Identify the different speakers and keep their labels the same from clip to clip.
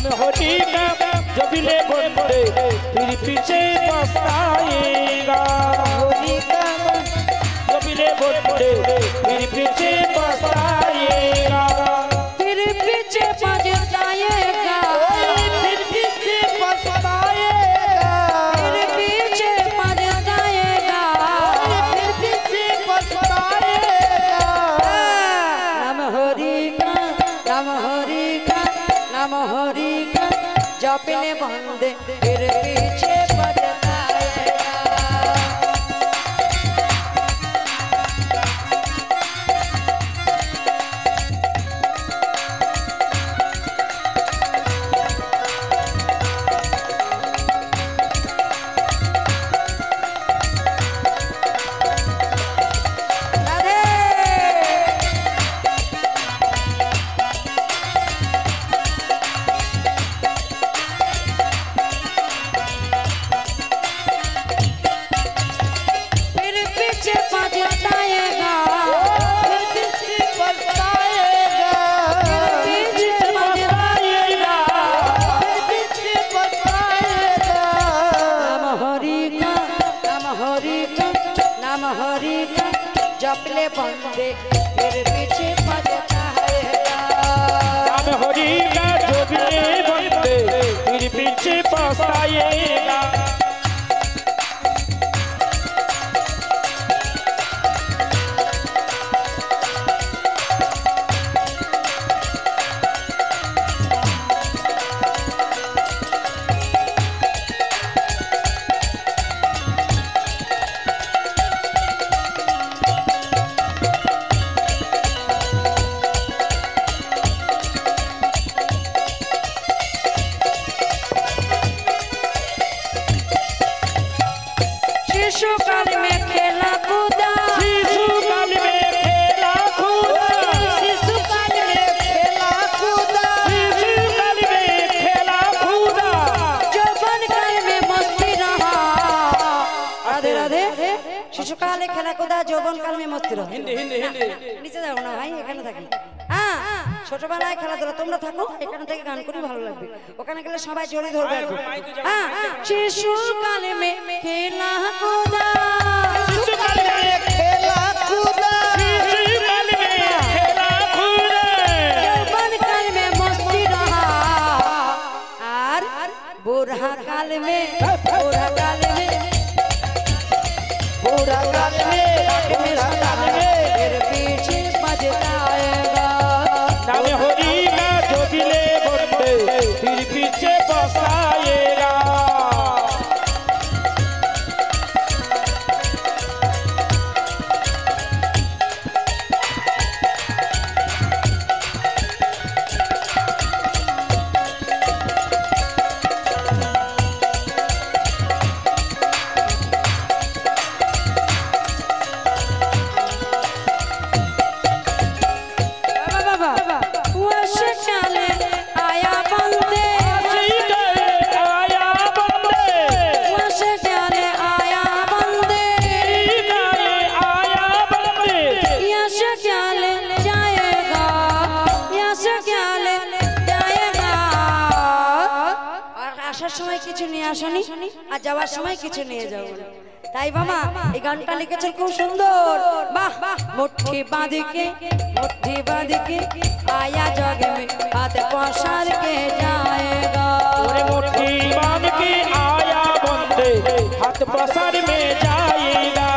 Speaker 1: नाम हरि का जो भी ले बंदे फिर पीछे पछताएगा। हरि का जो भी ले बंदे फिर पीछे पछताएगा।
Speaker 2: फिर पीछे पछताएगा।
Speaker 1: फिर पीछे पछताएगा।
Speaker 2: फिर पीछे पछताएगा।
Speaker 1: फिर पीछे पछताएगा।
Speaker 2: नाम हरि का नाम हरि का नाम हरि का जपने बंदे फिर पीछे पछताएगा। नाम हरि का जपले बंदे फिर पीछे पछताएगा।
Speaker 1: नाम हरि का जपले बंदे फिर पीछे पछताएगा।
Speaker 2: शिशुकाल में खेला कूदा।
Speaker 1: शिशुकाल में खेला कूदा।
Speaker 2: शिशुकाल में खेला कूदा।
Speaker 1: शिशुकाल में खेला कूदा।
Speaker 2: यौवन काल में मस्ती रहा। राधे राधे। शिशुकाल में खेला कूदा यौवन काल में मस्ती रहा।
Speaker 1: हिंदी हिंदी हिंदी
Speaker 2: নিচে যাও না ভাই, এখানে থাকি। হ্যাঁ, ছোটবেলায় খেলাধুলা তোমরা থাকো, এখানে থেকে গান করি ভালো লাগবে। ওখানে গেলে সবাই জড়ি ধরবে। হ্যাঁ, শিশুকাল में खेला कूदा।
Speaker 1: शिशुकाल में खेला कूदा। शिशुकाल में खेला कूदा।
Speaker 2: यौवन काल में मस्ती रहा। और बूढ़ा काल में बूढ़ा काल में फिर पीछे पछताएगा।
Speaker 1: नाम हरि का जो भी ले बंदे फिर पीछे पछताएगा।
Speaker 2: আসার সময় কিছু নিয়ে আসনি আর যাওয়ার সময় কিছু নিয়ে যাও। তাই বাবা এই গানটা লিখেছেন খুব সুন্দর। বাহ, মুट्ठी बांध के आया जग में हाथ पसार के जाएगा।
Speaker 1: मुट्ठी बांध के आया बंदे हाथ पसार में जाएगा।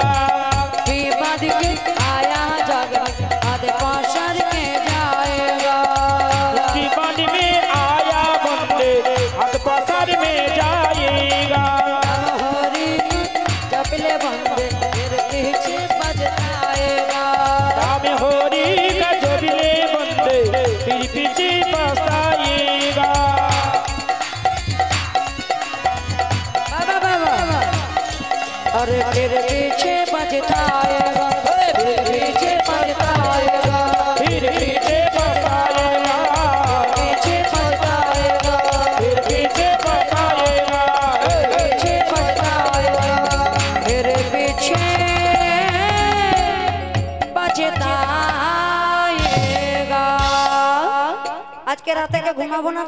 Speaker 2: बांध के आया जग में हाथ पसार के जाएगा।
Speaker 1: मुट्ठी बांध में आया बंदे हाथ पसार में जाएगा।
Speaker 2: हरि जपले बंदे फिर पीछे पछताएगा।
Speaker 1: नाम हरि का जो भी ले बंदे फिर पीछे पछताएगा।
Speaker 2: अरे फिर पीछे पछताएगा। फिर पीछे पछताएगा।
Speaker 1: फिर पीछे पछताएगा।
Speaker 2: पीछे पछताएगा।
Speaker 1: फिर पीछे पछताएगा।
Speaker 2: पीछे पछताएगा। फिर पीछे पछताएगा। आज के रात के घुमाबो ना।